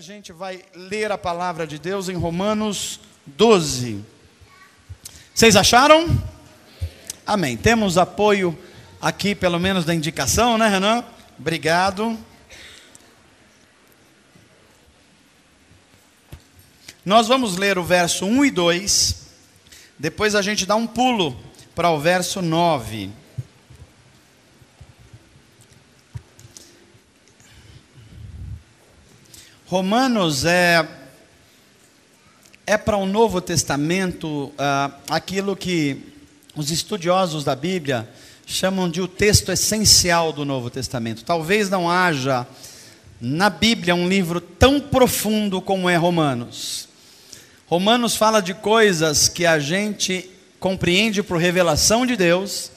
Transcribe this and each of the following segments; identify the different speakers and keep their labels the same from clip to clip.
Speaker 1: a gente vai ler a palavra de Deus em Romanos 12. Vocês acharam? Amém. Temos apoio aqui, pelo menos da indicação, né, Renan? Obrigado. Nós vamos ler o verso 1 e 2. Depois a gente dá um pulo para o verso 9. Romanos é para o Novo Testamento aquilo que os estudiosos da Bíblia chamam de o texto essencial do Novo Testamento. Talvez não haja na Bíblia um livro tão profundo como é Romanos. Romanos fala de coisas que a gente compreende por revelação de Deus,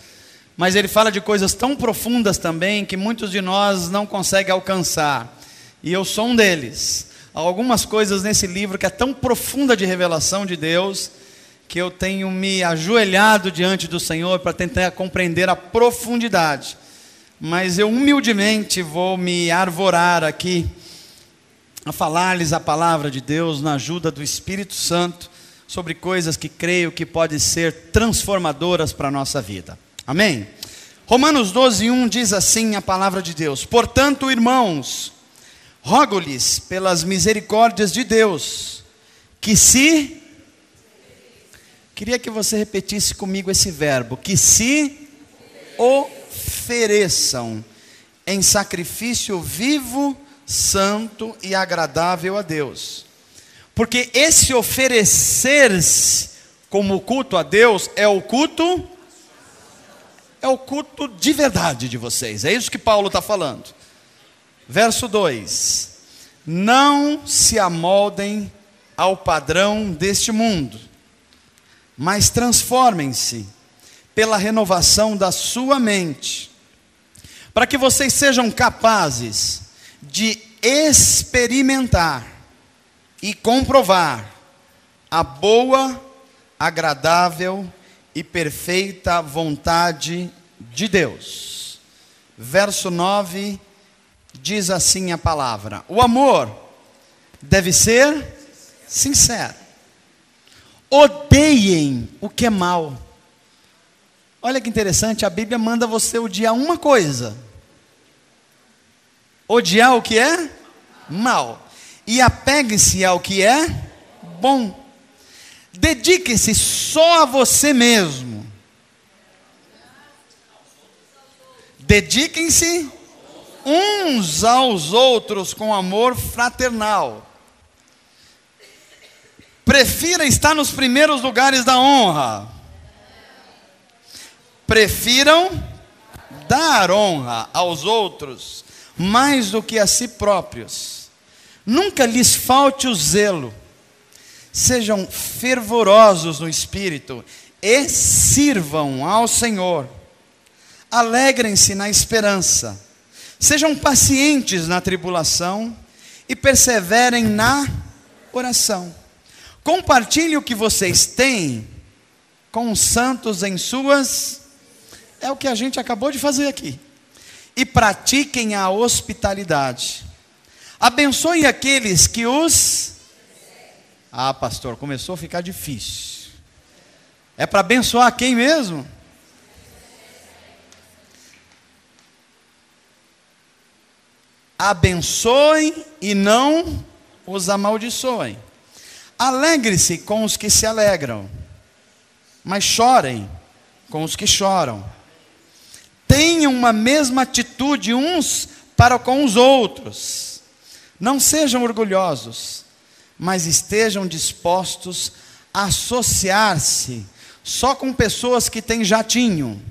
Speaker 1: mas ele fala de coisas tão profundas também que muitos de nós não conseguem alcançar. E eu sou um deles. Há algumas coisas nesse livro que é tão profunda de revelação de Deus, que eu tenho me ajoelhado diante do Senhor para tentar compreender a profundidade. Mas eu humildemente vou me arvorar aqui, a falar-lhes a palavra de Deus, na ajuda do Espírito Santo, sobre coisas que creio que podem ser transformadoras para a nossa vida. Amém? Romanos 12:1 diz assim a palavra de Deus: portanto, irmãos, rogo-lhes pelas misericórdias de Deus, que se... Queria que você repetisse comigo esse verbo, que se ofereçam em sacrifício vivo, santo e agradável a Deus. Porque esse oferecer-se como culto a Deus é o culto de verdade de vocês. É isso que Paulo está falando. Verso 2: não se amoldem ao padrão deste mundo, mas transformem-se pela renovação da sua mente, para que vocês sejam capazes de experimentar e comprovar a boa, agradável e perfeita vontade de Deus. Verso 9 diz assim a palavra: o amor deve ser sincero. Odeiem o que é mal. Olha que interessante, a Bíblia manda você odiar uma coisa. Odiar o que é mal. E apegue-se ao que é bom. Dedique-se só a você mesmo. Dediquem-se uns aos outros com amor fraternal. Prefira estar nos primeiros lugares da honra. Prefiram dar honra aos outros mais do que a si próprios. Nunca lhes falte o zelo. Sejam fervorosos no espírito e sirvam ao Senhor. Alegrem-se na esperança. Sejam pacientes na tribulação e perseverem na oração. Compartilhe o que vocês têm com os santos em suas... É o que a gente acabou de fazer aqui. E pratiquem a hospitalidade. Abençoe aqueles que os... Ah, pastor, começou a ficar difícil. É para abençoar quem mesmo? Abençoem e não os amaldiçoem. Alegre-se com os que se alegram, mas chorem com os que choram. Tenham uma mesma atitude uns para com os outros. Não sejam orgulhosos, mas estejam dispostos a associar-se só com pessoas que têm jatinho.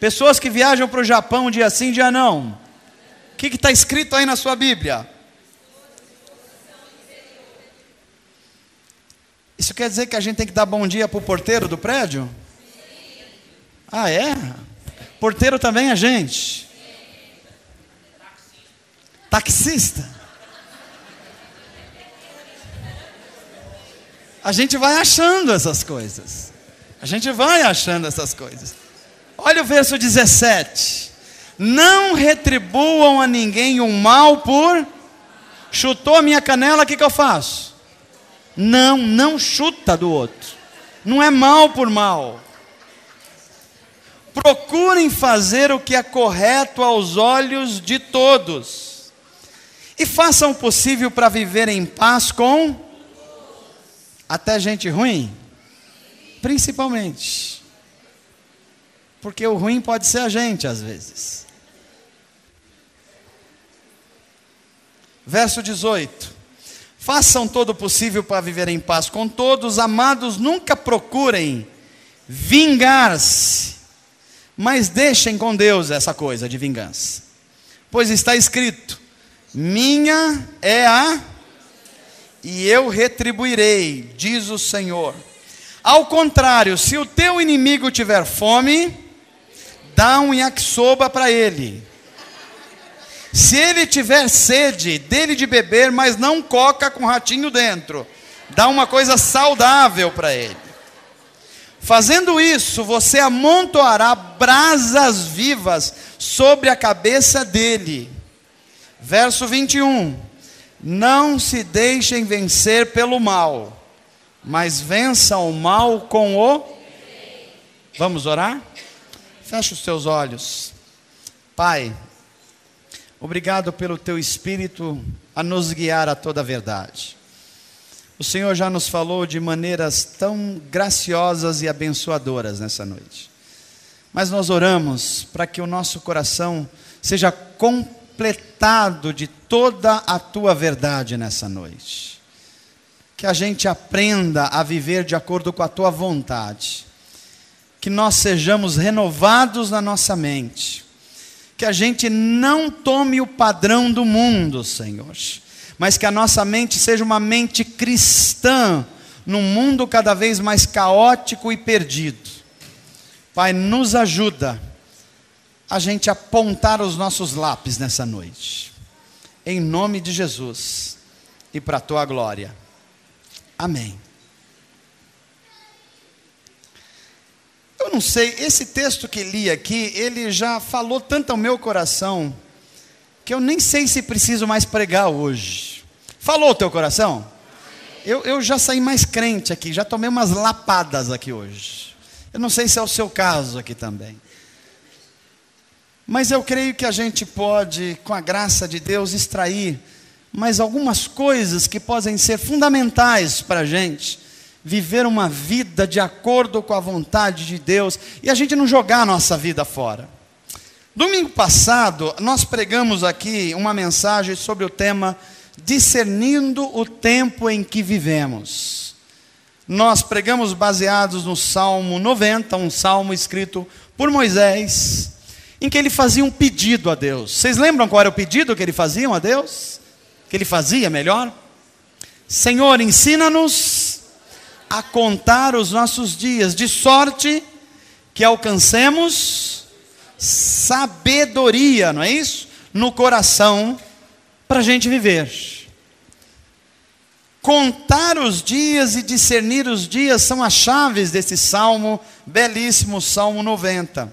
Speaker 1: Pessoas que viajam para o Japão dia sim, dia não. O que está escrito aí na sua Bíblia? Isso quer dizer que a gente tem que dar bom dia para o porteiro do prédio? Ah, é? Porteiro também é gente? Taxista? A gente vai achando essas coisas. Olha o verso 17. Não retribuam a ninguém o mal por Chutou a minha canela, o que eu faço? Não chuta do outro. Não é mal por mal. Procurem fazer o que é correto aos olhos de todos. E façam o possível para viver em paz com até gente ruim. Principalmente. Porque o ruim pode ser a gente às vezes. Verso 18. Façam todo o possível para viver em paz com todos. Amados, nunca procurem vingar-se, mas deixem com Deus essa coisa de vingança. Pois está escrito: minha é e eu retribuirei, diz o Senhor. Ao contrário, se o teu inimigo tiver fome, dá um yakisoba para ele. Se ele tiver sede, dele de beber, mas não coca com ratinho dentro. Dá uma coisa saudável para ele. Fazendo isso, você amontoará brasas vivas sobre a cabeça dele. Verso 21. Não se deixem vencer pelo mal, mas vençam o mal com o... Vamos orar? Feche os teus olhos. Pai, obrigado pelo teu Espírito a nos guiar a toda a verdade. O Senhor já nos falou de maneiras tão graciosas e abençoadoras nessa noite. Mas nós oramos para que o nosso coração seja completado de toda a tua verdade nessa noite. Que a gente aprenda a viver de acordo com a tua vontade. Que nós sejamos renovados na nossa mente. Que a gente não tome o padrão do mundo, Senhor, mas que a nossa mente seja uma mente cristã, num mundo cada vez mais caótico e perdido. Pai, nos ajuda a gente apontar os nossos lápis nessa noite, em nome de Jesus, e para a tua glória. Amém. Eu não sei, esse texto que li aqui, ele já falou tanto ao meu coração, que eu nem sei se preciso mais pregar hoje. Falou o teu coração? Eu já saí mais crente aqui, já tomei umas lapadas aqui hoje. Eu não sei se é o seu caso aqui também. Mas eu creio que a gente pode, com a graça de Deus, extrair mais algumas coisas que podem ser fundamentais para a gente viver uma vida de acordo com a vontade de Deus e a gente não jogar a nossa vida fora. Domingo passado, nós pregamos aqui uma mensagem sobre o tema discernindo o tempo em que vivemos. Nós pregamos baseados no Salmo 90, um salmo escrito por Moisés, em que ele fazia um pedido a Deus. Vocês lembram qual era o pedido que ele fazia a Deus? Que ele fazia, melhor? Senhor, ensina-nos a contar os nossos dias, de sorte que alcancemos sabedoria, não é isso? No coração, para a gente viver. Contar os dias e discernir os dias são as chaves desse salmo, belíssimo Salmo 90.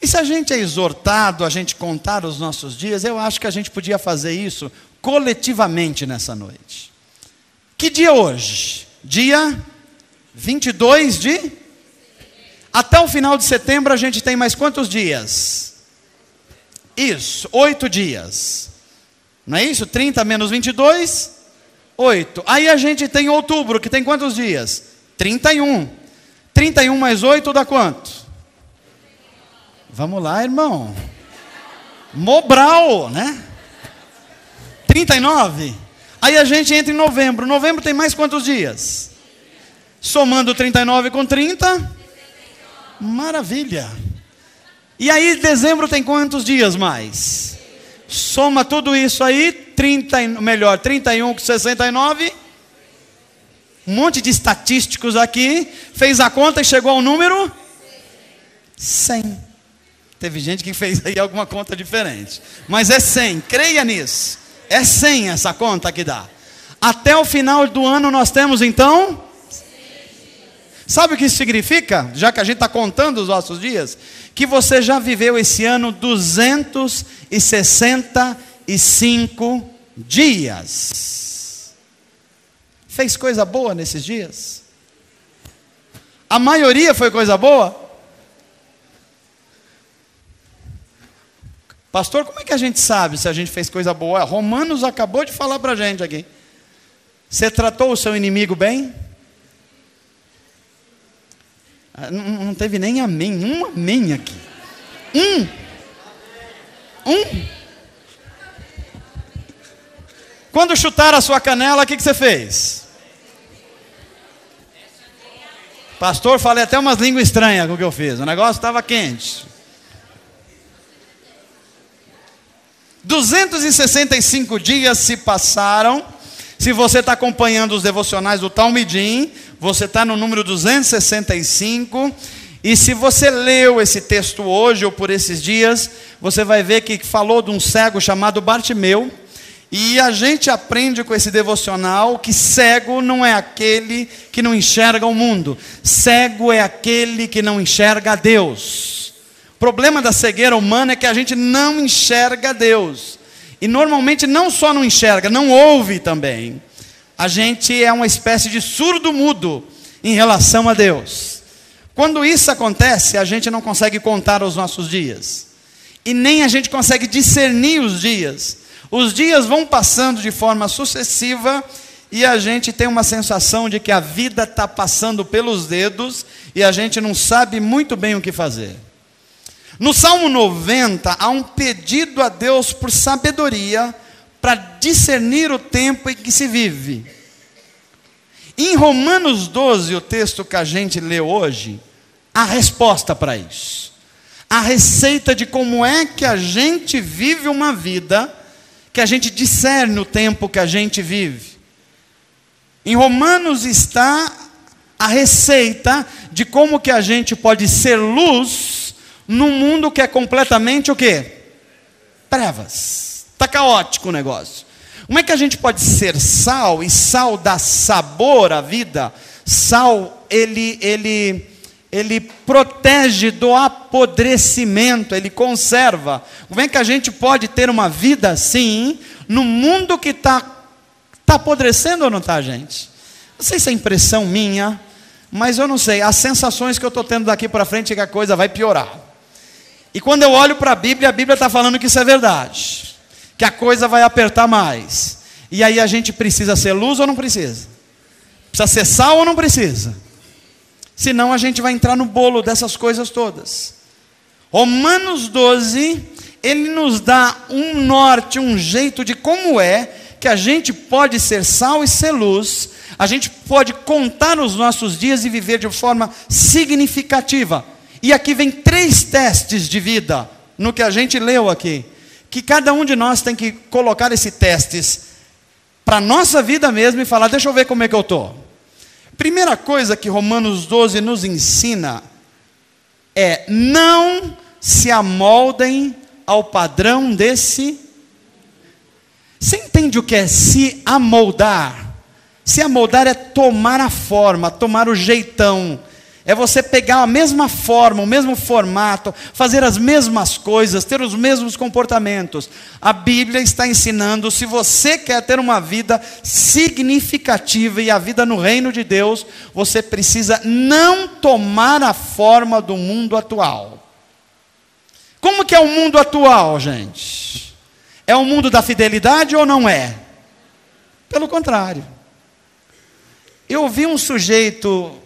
Speaker 1: E se a gente é exortado a gente contar os nossos dias, eu acho que a gente podia fazer isso coletivamente nessa noite. Que dia é hoje? Dia 22 de... Até o final de setembro a gente tem mais quantos dias? Isso, 8 dias. Não é isso? 30 menos 22, 8. Aí a gente tem outubro, que tem quantos dias? 31. 31 mais 8 dá quanto? Vamos lá, irmão. Mobral, né? 39. Aí a gente entra em novembro. Novembro tem mais quantos dias? Somando 39 com 30. Maravilha. E aí dezembro tem quantos dias mais? Soma tudo isso aí, 31 com 69. Um monte de estatísticos aqui. Fez a conta e chegou ao número 100. Teve gente que fez aí alguma conta diferente. Mas é 100, creia nisso. É 100 essa conta que dá. Até o final do ano nós temos então... Sabe o que isso significa? Já que a gente está contando os nossos dias, que você já viveu esse ano 265 dias. Fez coisa boa nesses dias? A maioria foi coisa boa? Pastor, como é que a gente sabe se a gente fez coisa boa? Romanos acabou de falar para a gente aqui. Você tratou o seu inimigo bem? Não teve nem amém, um amém aqui. Quando chutaram a sua canela, o que você fez? Pastor, falei até umas línguas estranhas com o que eu fiz. O negócio estava quente. 265 dias se passaram. Se você está acompanhando os devocionais do Talmidim, você está no número 265. E se você leu esse texto hoje ou por esses dias, você vai ver que falou de um cego chamado Bartimeu. E a gente aprende com esse devocional que cego não é aquele que não enxerga o mundo. Cego é aquele que não enxerga Deus. O problema da cegueira humana é que a gente não enxerga Deus. E normalmente não só não enxerga, não ouve também. A gente é uma espécie de surdo-mudo em relação a Deus. Quando isso acontece, a gente não consegue contar os nossos dias. E nem a gente consegue discernir os dias. Os dias vão passando de forma sucessiva e a gente tem uma sensação de que a vida está passando pelos dedos e a gente não sabe muito bem o que fazer. No Salmo 90, há um pedido a Deus por sabedoria para discernir o tempo em que se vive. Em Romanos 12, o texto que a gente lê hoje, há resposta para isso. A receita de como é que a gente vive uma vida, que a gente discerne o tempo que a gente vive. Em Romanos está a receita de como que a gente pode ser luz num mundo que é completamente o quê? Trevas. Está caótico o negócio. Como é que a gente pode ser sal, e sal dá sabor à vida? Sal, ele protege do apodrecimento, ele conserva. Como é que a gente pode ter uma vida assim, no mundo que está apodrecendo ou não está, gente? Não sei se é impressão minha, mas eu não sei. As sensações que eu estou tendo daqui para frente é que a coisa vai piorar. E quando eu olho para a Bíblia está falando que isso é verdade. Que a coisa vai apertar mais. E aí a gente precisa ser luz ou não precisa? Precisa ser sal ou não precisa? Senão a gente vai entrar no bolo dessas coisas todas. Romanos 12, ele nos dá um norte, um jeito de como é que a gente pode ser sal e ser luz. A gente pode contar os nossos dias e viver de forma significativa. E aqui vem 3 testes de vida, no que a gente leu aqui. Que cada um de nós tem que colocar esses testes para a nossa vida mesmo e falar, deixa eu ver como é que eu estou. Primeira coisa que Romanos 12 nos ensina é: não se amoldem ao padrão desse. Você entende o que é se amoldar? Se amoldar é tomar a forma, tomar o jeitão. É você pegar a mesma forma, o mesmo formato, fazer as mesmas coisas, ter os mesmos comportamentos. A Bíblia está ensinando, se você quer ter uma vida significativa e a vida no reino de Deus, você precisa não tomar a forma do mundo atual. Como que é o mundo atual, gente? É o mundo da fidelidade ou não é? Pelo contrário. Eu ouvi um sujeito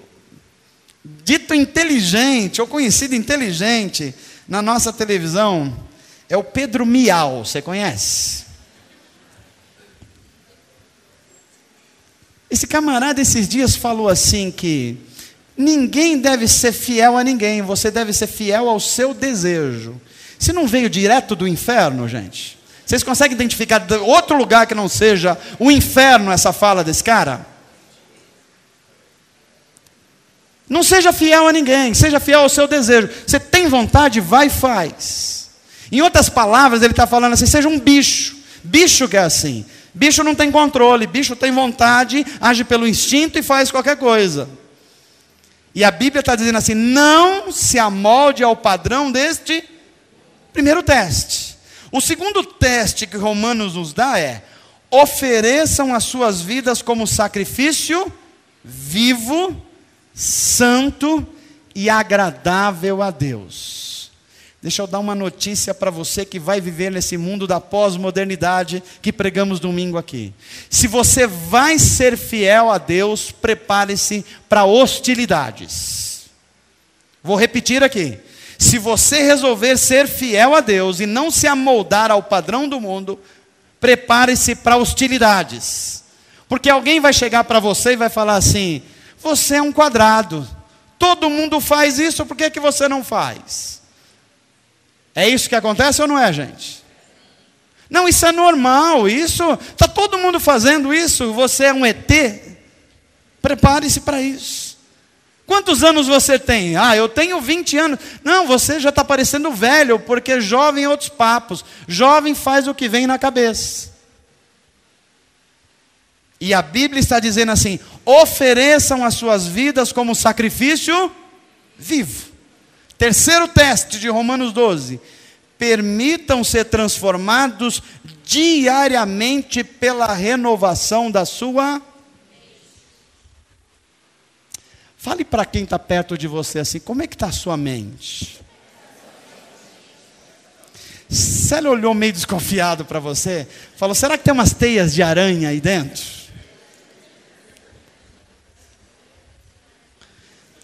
Speaker 1: dito inteligente, ou conhecido inteligente, na nossa televisão, é o Pedro Miau, você conhece? Esse camarada esses dias falou assim que ninguém deve ser fiel a ninguém, você deve ser fiel ao seu desejo. Se não veio direto do inferno, gente? Vocês conseguem identificar outro lugar que não seja o inferno essa fala desse cara? Não seja fiel a ninguém, seja fiel ao seu desejo. Você tem vontade, vai e faz. Em outras palavras, ele está falando assim, seja um bicho. Bicho que é assim. Bicho não tem controle, bicho tem vontade, age pelo instinto e faz qualquer coisa. E a Bíblia está dizendo assim, não se amolde ao padrão deste primeiro teste. O segundo teste que Romanos nos dá é, ofereçam as suas vidas como sacrifício vivo, santo e agradável a Deus. Deixa eu dar uma notícia para você que vai viver nesse mundo da pós-modernidade que pregamos domingo aqui. Se você vai ser fiel a Deus, prepare-se para hostilidades. Vou repetir aqui. Se você resolver ser fiel a Deus e não se amoldar ao padrão do mundo, prepare-se para hostilidades. Porque alguém vai chegar para você e vai falar assim: você é um quadrado, todo mundo faz isso, por que você não faz? É isso que acontece ou não é, gente? Não, isso é normal, está todo mundo fazendo isso, você é um ET? Prepare-se para isso. Quantos anos você tem? Eu tenho 20 anos. Não, você já está parecendo velho, porque jovem é outros papos. Jovem faz o que vem na cabeça. E a Bíblia está dizendo assim: ofereçam as suas vidas como sacrifício vivo. Terceiro teste de Romanos 12. Permitam ser transformados diariamente pela renovação da sua. Fale para quem está perto de você assim: como é que está a sua mente? Se ela olhou meio desconfiado para você, falou: será que tem umas teias de aranha aí dentro?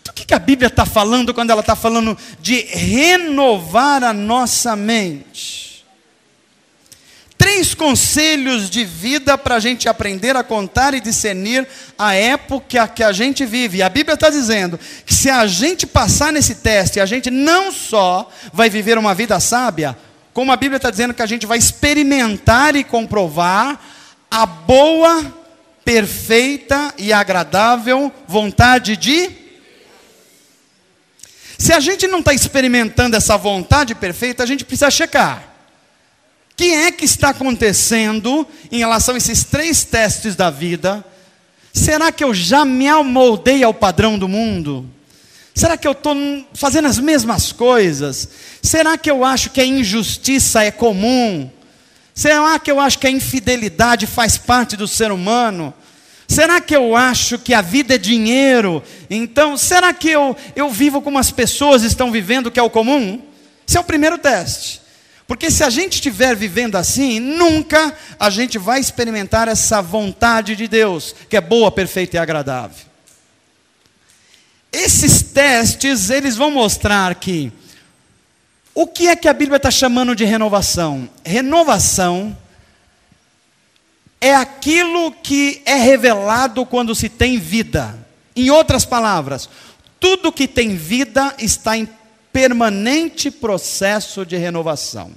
Speaker 1: O que a Bíblia está falando quando ela está falando de renovar a nossa mente? 3 conselhos de vida para a gente aprender a contar e discernir a época que a gente vive. E a Bíblia está dizendo que se a gente passar nesse teste, a gente não só vai viver uma vida sábia, como a Bíblia está dizendo que a gente vai experimentar e comprovar a boa, perfeita e agradável vontade de. Se a gente não está experimentando essa vontade perfeita, a gente precisa checar. O que é que está acontecendo em relação a esses 3 testes da vida? Será que eu já me amoldei ao padrão do mundo? Será que eu estou fazendo as mesmas coisas? Será que eu acho que a injustiça é comum? Será que eu acho que a infidelidade faz parte do ser humano? Será que eu acho que a vida é dinheiro? Então, será que eu vivo como as pessoas estão vivendo, que é o comum? Esse é o primeiro teste. Porque se a gente estiver vivendo assim, nunca a gente vai experimentar essa vontade de Deus, que é boa, perfeita e agradável. Esses testes, eles vão mostrar que o que é que a Bíblia está chamando de renovação? Renovação é aquilo que é revelado quando se tem vida. Em outras palavras, tudo que tem vida está em permanente processo de renovação.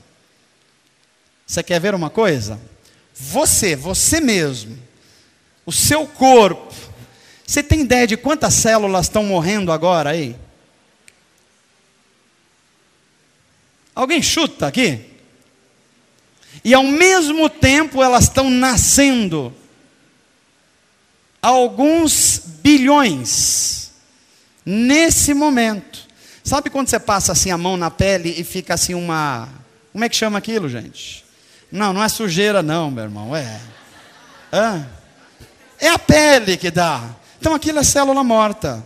Speaker 1: Você quer ver uma coisa? Você mesmo, o seu corpo, você tem ideia de quantas células estão morrendo agora aí? Alguém chuta aqui? E ao mesmo tempo elas estão nascendo. Alguns bilhões. Nesse momento. Sabe quando você passa assim a mão na pele e fica assim uma... Como é que chama aquilo, gente? Não é sujeira não, meu irmão. É a pele que dá. Então aquilo é célula morta.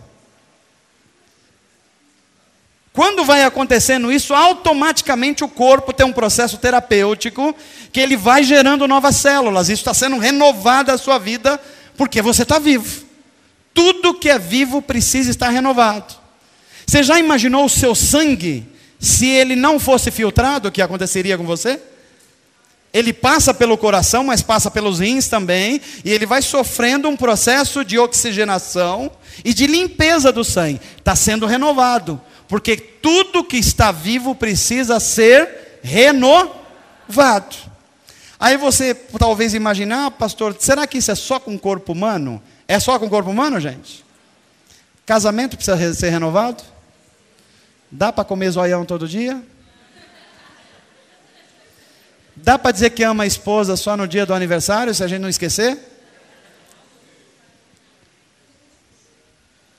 Speaker 1: Quando vai acontecendo isso, automaticamente o corpo tem um processo terapêutico que ele vai gerando novas células. Isso está sendo renovada a sua vida porque você está vivo. Tudo que é vivo precisa estar renovado. Você já imaginou o seu sangue, se ele não fosse filtrado, o que aconteceria com você? Ele passa pelo coração, mas passa pelos rins também, e ele vai sofrendo um processo de oxigenação e de limpeza do sangue. Está sendo renovado. Porque tudo que está vivo precisa ser renovado. Aí você talvez imaginar, pastor, será que isso é só com o corpo humano? É só com o corpo humano, gente? Casamento precisa ser renovado? Dá para comer zoião todo dia? Dá para dizer que ama a esposa só no dia do aniversário, se a gente não esquecer?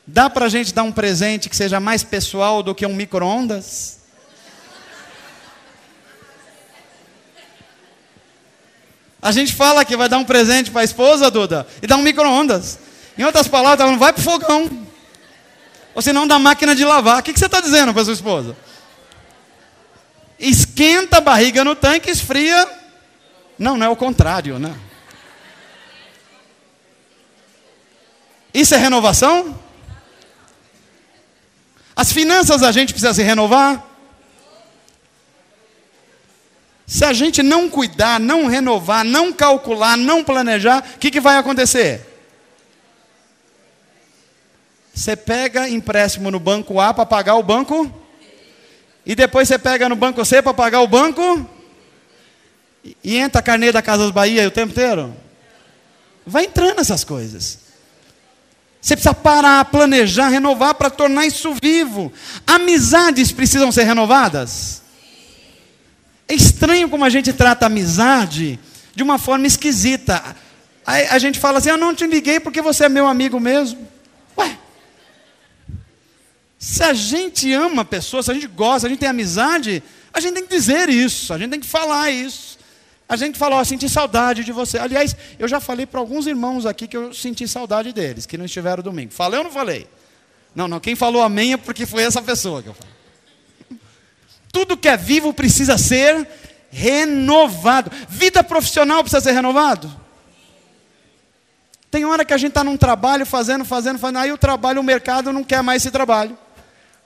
Speaker 1: Dá para a gente dar um presente que seja mais pessoal do que um micro-ondas? A gente fala que vai dar um presente para a esposa, Duda, e dá um micro-ondas. Em outras palavras, não vai para o fogão. Ou senão da máquina de lavar. O que você está dizendo para sua esposa? Esquenta a barriga no tanque, esfria. Não, não é o contrário, né? Isso é renovação? As finanças a gente precisa se renovar? Se a gente não cuidar, não renovar, não calcular, não planejar, o que vai acontecer? Você pega empréstimo no banco A para pagar o banco, e depois você pega no banco C para pagar o banco, e entra a carnê da Casas Bahia o tempo inteiro. Vai entrando essas coisas. Você precisa parar, planejar, renovar para tornar isso vivo. Amizades precisam ser renovadas. É estranho como a gente trata a amizade de uma forma esquisita. A gente fala assim, eu não te liguei porque você é meu amigo mesmo. Ué, se a gente ama a pessoa, se a gente gosta, se a gente tem amizade, a gente tem que dizer isso, a gente tem que falar isso. A gente falou, ó, senti saudade de você. Aliás, eu já falei para alguns irmãos aqui que eu senti saudade deles, que não estiveram domingo. Falei ou não falei? Não, quem falou amém é porque foi essa pessoa que eu falei. Tudo que é vivo precisa ser renovado. Vida profissional precisa ser renovado. Tem hora que a gente está num trabalho fazendo, aí o trabalho, o mercado não quer mais esse trabalho.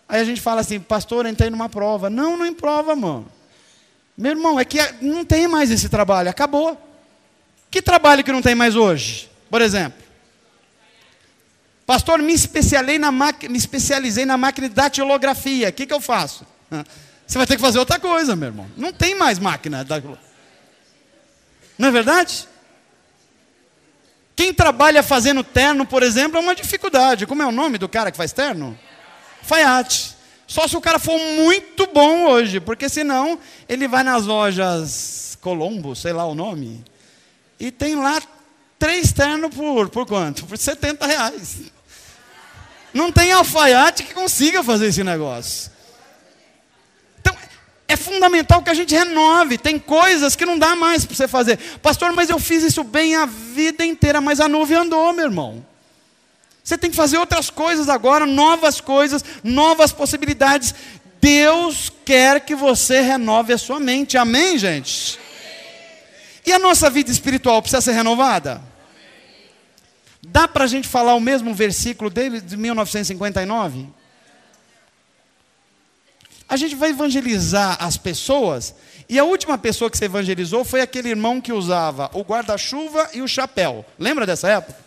Speaker 1: Aí a gente fala assim, pastor, entrei numa prova. Não em prova, mano. Meu irmão, é que não tem mais esse trabalho, acabou. Que trabalho que não tem mais hoje? Por exemplo. Pastor, me especializei na máquina de datilografia. O que eu faço? Você vai ter que fazer outra coisa, meu irmão. Não tem mais máquina. Não é verdade? Quem trabalha fazendo terno, por exemplo, é uma dificuldade. Como é o nome do cara que faz terno? Alfaiate. Só se o cara for muito bom hoje, porque senão ele vai nas lojas Colombo, sei lá o nome, e tem lá 3 ternos por quanto? Por R$70. Não tem alfaiate que consiga fazer esse negócio. Então, é fundamental que a gente renove. Tem coisas que não dá mais para você fazer. Pastor, mas eu fiz isso bem a vida inteira, mas a nuvem andou, meu irmão. Você tem que fazer outras coisas agora, novas coisas, novas possibilidades. Deus quer que você renove a sua mente. Amém, gente? E a nossa vida espiritual precisa ser renovada? Dá para a gente falar o mesmo versículo dele de 1959? A gente vai evangelizar as pessoas, e a última pessoa que você evangelizou foi aquele irmão que usava o guarda-chuva e o chapéu. Lembra dessa época?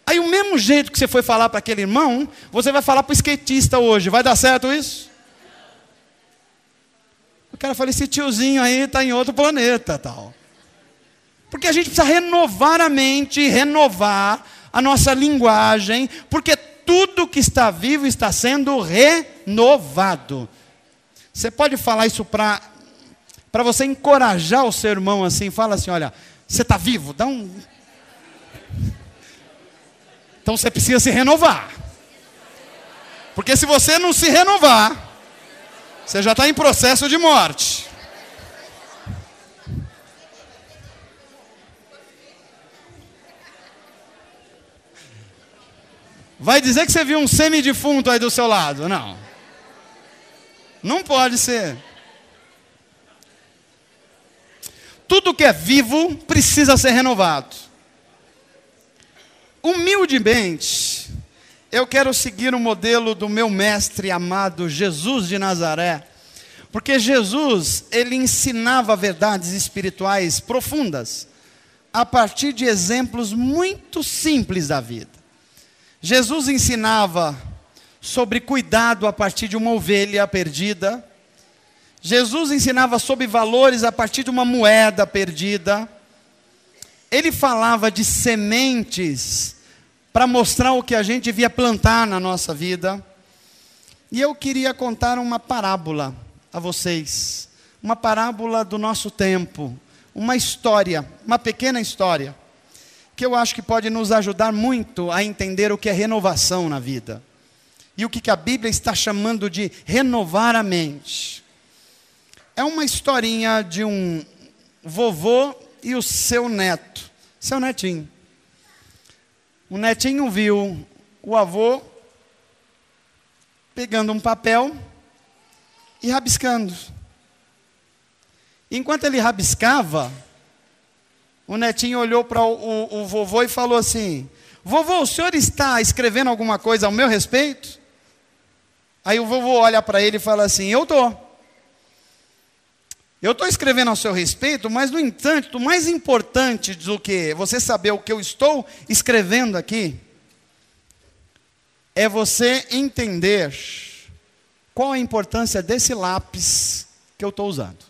Speaker 1: Aí o mesmo jeito que você foi falar para aquele irmão, você vai falar para o skatista hoje. Vai dar certo isso? O cara fala, esse tiozinho aí está em outro planeta, tal. Porque a gente precisa renovar a mente, renovar a nossa linguagem, porque tudo que está vivo está sendo renovado. Você pode falar isso para você encorajar o seu irmão assim, fala assim, olha, você está vivo, dá um... Então você precisa se renovar. Porque se você não se renovar, você já está em processo de morte. Vai dizer que você viu um semidefunto aí do seu lado? Não. Não pode ser. Tudo que é vivo precisa ser renovado. Humildemente, eu quero seguir o modelo do meu mestre amado Jesus de Nazaré, porque Jesus, ele ensinava verdades espirituais profundas, a partir de exemplos muito simples da vida. Jesus ensinava sobre cuidado a partir de uma ovelha perdida. Jesus ensinava sobre valores a partir de uma moeda perdida. Ele falava de sementes para mostrar o que a gente devia plantar na nossa vida. E eu queria contar uma parábola a vocês. Uma parábola do nosso tempo. Uma história, uma pequena história, que eu acho que pode nos ajudar muito a entender o que é renovação na vida. E o que a Bíblia está chamando de renovar a mente. É uma historinha de um vovô e o seu neto, seu netinho. O netinho viu o avô pegando um papel e rabiscando. Enquanto ele rabiscava, o netinho olhou para o vovô e falou assim: vovô, o senhor está escrevendo alguma coisa ao meu respeito? Aí o vovô olha para ele e fala assim: eu estou escrevendo ao seu respeito, mas no entanto, o mais importante do que você saber o que eu estou escrevendo aqui, é você entender qual a importância desse lápis que eu estou usando.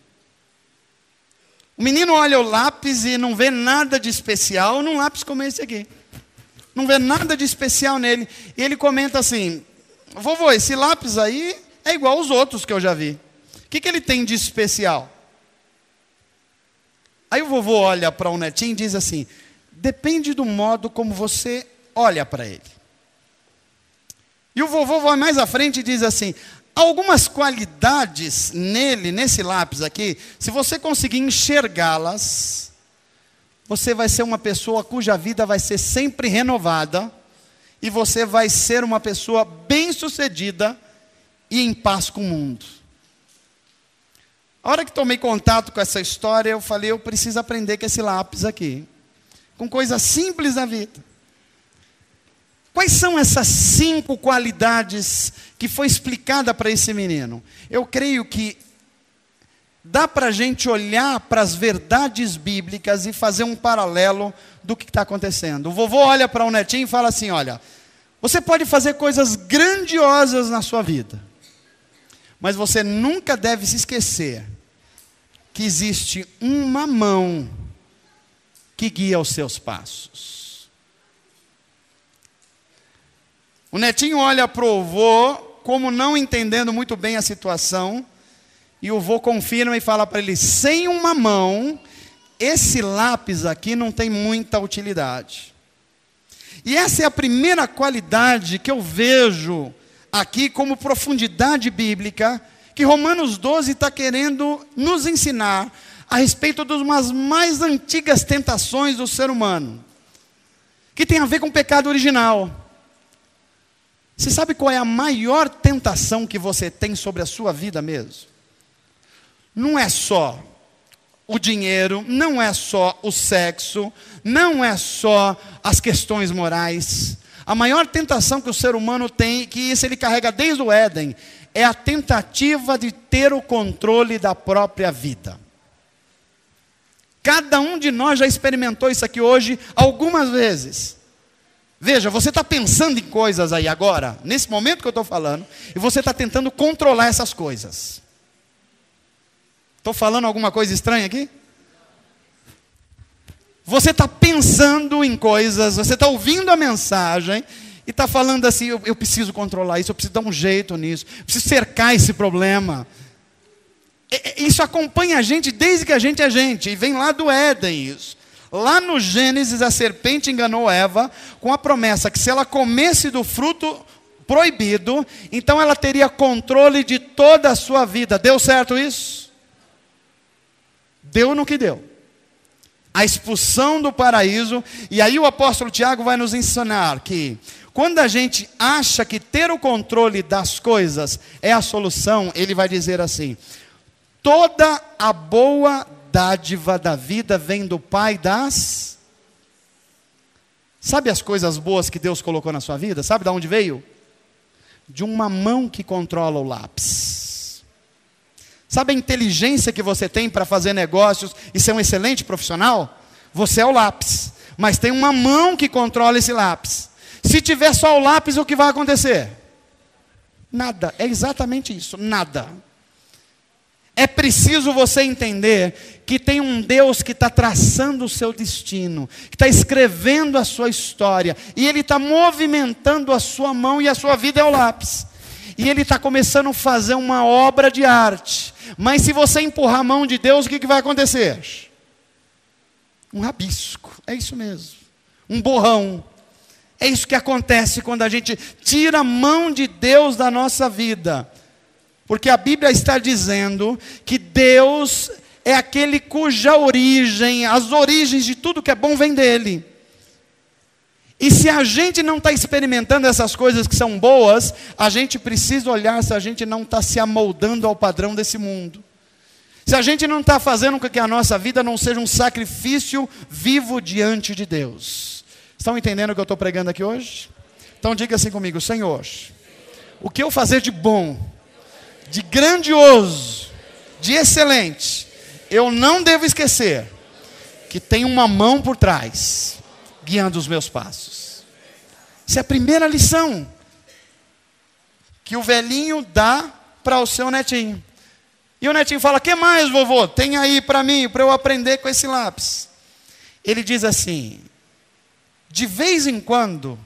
Speaker 1: O menino olha o lápis e não vê nada de especial num lápis como esse aqui. Não vê nada de especial nele. E ele comenta assim: vovô, esse lápis aí é igual aos outros que eu já vi. O que ele tem de especial? Aí o vovô olha para o netinho e diz assim: depende do modo como você olha para ele. E o vovô vai mais à frente e diz assim: algumas qualidades nele, nesse lápis aqui, se você conseguir enxergá-las, você vai ser uma pessoa cuja vida vai ser sempre renovada, e você vai ser uma pessoa bem-sucedida e em paz com o mundo. A hora que tomei contato com essa história, eu falei: eu preciso aprender com esse lápis aqui, com coisas simples da vida. Quais são essas 5 qualidades que foi explicada para esse menino? Eu creio que dá para a gente olhar para as verdades bíblicas e fazer um paralelo do que está acontecendo. O vovô olha para o netinho e fala assim: olha, você pode fazer coisas grandiosas na sua vida, mas você nunca deve se esquecer que existe uma mão que guia os seus passos. O netinho olha para o vô, como não entendendo muito bem a situação, e o vô confirma e fala para ele: sem uma mão, esse lápis aqui não tem muita utilidade. E essa é a primeira qualidade que eu vejo aqui como profundidade bíblica, que Romanos 12 está querendo nos ensinar a respeito de umas mais antigas tentações do ser humano, que tem a ver com o pecado original. Você sabe qual é a maior tentação que você tem sobre a sua vida mesmo? Não é só o dinheiro, não é só o sexo, não é só as questões morais. A maior tentação que o ser humano tem, que isso ele carrega desde o Éden, é a tentativa de ter o controle da própria vida. Cada um de nós já experimentou isso aqui hoje algumas vezes. Veja, você está pensando em coisas aí agora, nesse momento que eu estou falando, e você está tentando controlar essas coisas. Estou falando alguma coisa estranha aqui? Você está pensando em coisas, você está ouvindo a mensagem, e está falando assim: eu preciso controlar isso, eu preciso dar um jeito nisso, eu preciso cercar esse problema. Isso acompanha a gente desde que a gente é gente, e vem lá do Éden isso. Lá no Gênesis, a serpente enganou Eva com a promessa que se ela comesse do fruto proibido, então ela teria controle de toda a sua vida. Deu certo isso? Deu no que deu. A expulsão do paraíso. E aí o apóstolo Tiago vai nos ensinar que quando a gente acha que ter o controle das coisas é a solução, ele vai dizer assim: toda a boa dádiva da vida vem do Pai das... Sabe as coisas boas que Deus colocou na sua vida? Sabe de onde veio? De uma mão que controla o lápis. Sabe a inteligência que você tem para fazer negócios e ser um excelente profissional? Você é o lápis, mas tem uma mão que controla esse lápis. Se tiver só o lápis, o que vai acontecer? Nada, é exatamente isso, nada. É preciso você entender que tem um Deus que está traçando o seu destino, que está escrevendo a sua história, e Ele está movimentando a sua mão, e a sua vida é o lápis. E Ele está começando a fazer uma obra de arte. Mas se você empurrar a mão de Deus, o que vai acontecer? Um rabisco, é isso mesmo. Um borrão. É isso que acontece quando a gente tira a mão de Deus da nossa vida. Porque a Bíblia está dizendo que Deus é aquele cuja origem, as origens de tudo que é bom vem dele. E se a gente não está experimentando essas coisas que são boas, a gente precisa olhar se a gente não está se amoldando ao padrão desse mundo. Se a gente não está fazendo com que a nossa vida não seja um sacrifício vivo diante de Deus. Estão entendendo o que eu estou pregando aqui hoje? Então diga assim comigo: Senhor, o que eu fazer de bom, de grandioso, de excelente, eu não devo esquecer que tem uma mão por trás, guiando os meus passos. Essa é a primeira lição que o velhinho dá para o seu netinho. E o netinho fala: que mais, vovô? Tem aí para mim, para eu aprender com esse lápis. Ele diz assim: de vez em quando,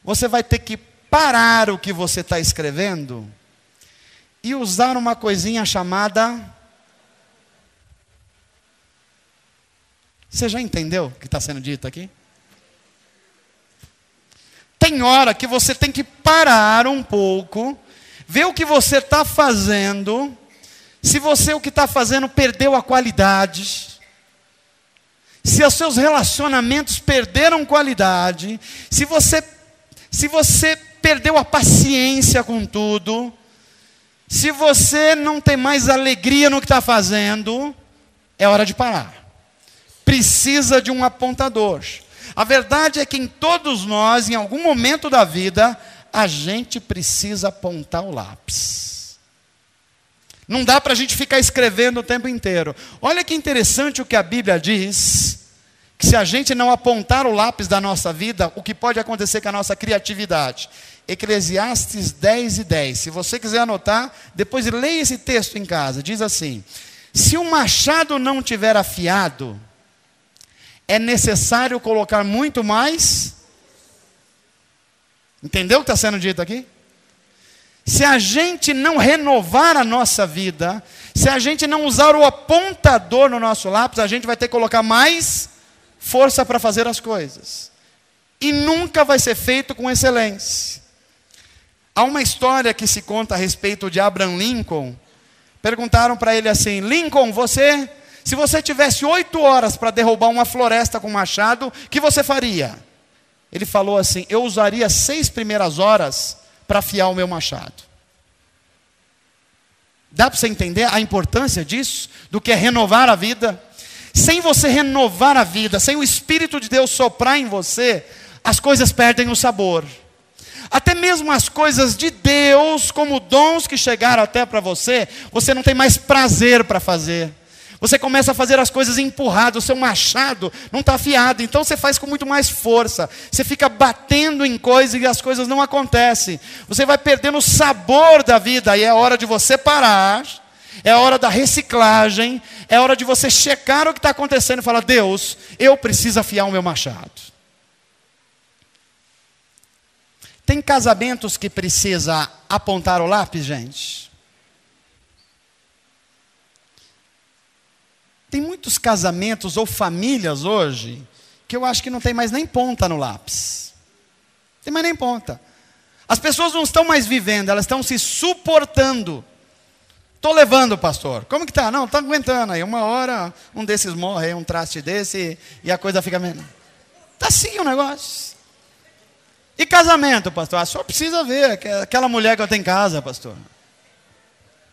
Speaker 1: você vai ter que parar o que você está escrevendo e usar uma coisinha chamada... Você já entendeu o que está sendo dito aqui? Tem hora que você tem que parar um pouco, ver o que você está fazendo, se você o que está fazendo perdeu a qualidade, se os seus relacionamentos perderam qualidade, se você perdeu a paciência com tudo, se você não tem mais alegria no que está fazendo, é hora de parar. Precisa de um apontador. A verdade é que em todos nós, em algum momento da vida, a gente precisa apontar o lápis. Não dá para a gente ficar escrevendo o tempo inteiro. Olha que interessante o que a Bíblia diz, que se a gente não apontar o lápis da nossa vida, o que pode acontecer com a nossa criatividade. Eclesiastes 10:10. Se você quiser anotar, depois leia esse texto em casa. Diz assim: se o machado não tiver afiado, é necessário colocar muito mais. Entendeu o que está sendo dito aqui? Se a gente não renovar a nossa vida, se a gente não usar o apontador no nosso lápis, a gente vai ter que colocar mais força para fazer as coisas. E nunca vai ser feito com excelência. Há uma história que se conta a respeito de Abraham Lincoln. Perguntaram para ele assim: Lincoln, se você tivesse 8 horas para derrubar uma floresta com machado, o que você faria? Ele falou assim: eu usaria 6 primeiras horas para afiar o meu machado. Dá para você entender a importância disso? Do que é renovar a vida? Sem você renovar a vida, sem o Espírito de Deus soprar em você, as coisas perdem o sabor. Até mesmo as coisas de Deus, como dons que chegaram até para você, você não tem mais prazer para fazer. Você começa a fazer as coisas empurrado, o seu machado não está afiado, então você faz com muito mais força. Você fica batendo em coisas e as coisas não acontecem. Você vai perdendo o sabor da vida, e é hora de você parar, é hora da reciclagem, é hora de você checar o que está acontecendo e falar: Deus, eu preciso afiar o meu machado. Tem casamentos que precisa apontar o lápis, gente? Tem muitos casamentos ou famílias hoje que eu acho que não tem mais nem ponta no lápis. Não tem mais nem ponta. As pessoas não estão mais vivendo, elas estão se suportando. Estou levando, pastor. Como que tá? Não, está aguentando aí. Uma hora um desses morre, aí um traste desse e a coisa fica menos. Está assim o negócio. E casamento, pastor? A senhora precisa ver aquela mulher que eu tenho em casa, pastor.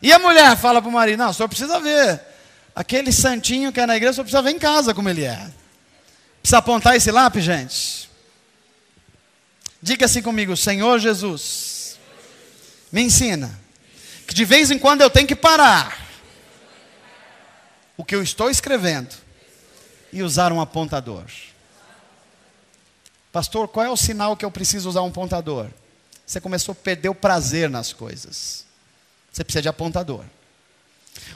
Speaker 1: E a mulher fala para o marido: não, o senhor precisa ver. Aquele santinho que é na igreja, só precisa ver em casa como ele é. Precisa apontar esse lápis, gente? Diga assim comigo: Senhor Jesus, me ensina que de vez em quando eu tenho que parar o que eu estou escrevendo e usar um apontador. Pastor, qual é o sinal que eu preciso usar um apontador? Você começou a perder o prazer nas coisas. Você precisa de apontador.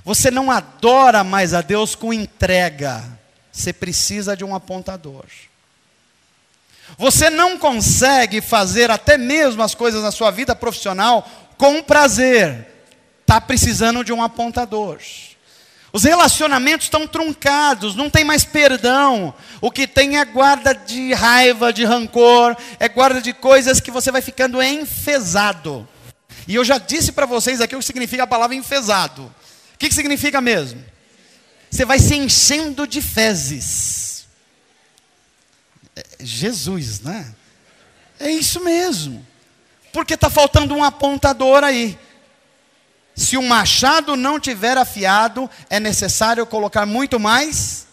Speaker 1: Você não adora mais a Deus com entrega. Você precisa de um apontador. Você não consegue fazer até mesmo as coisas na sua vida profissional com prazer. Está precisando de um apontador. Os relacionamentos estão truncados, não tem mais perdão. O que tem é guarda de raiva, de rancor, é guarda de coisas que você vai ficando enfesado. E eu já disse para vocês aqui o que significa a palavra enfesado. O que significa mesmo? você vai se enchendo de fezes. Jesus, né? É isso mesmo. Porque está faltando um apontador aí. Se o machado não tiver afiado, é necessário colocar muito mais.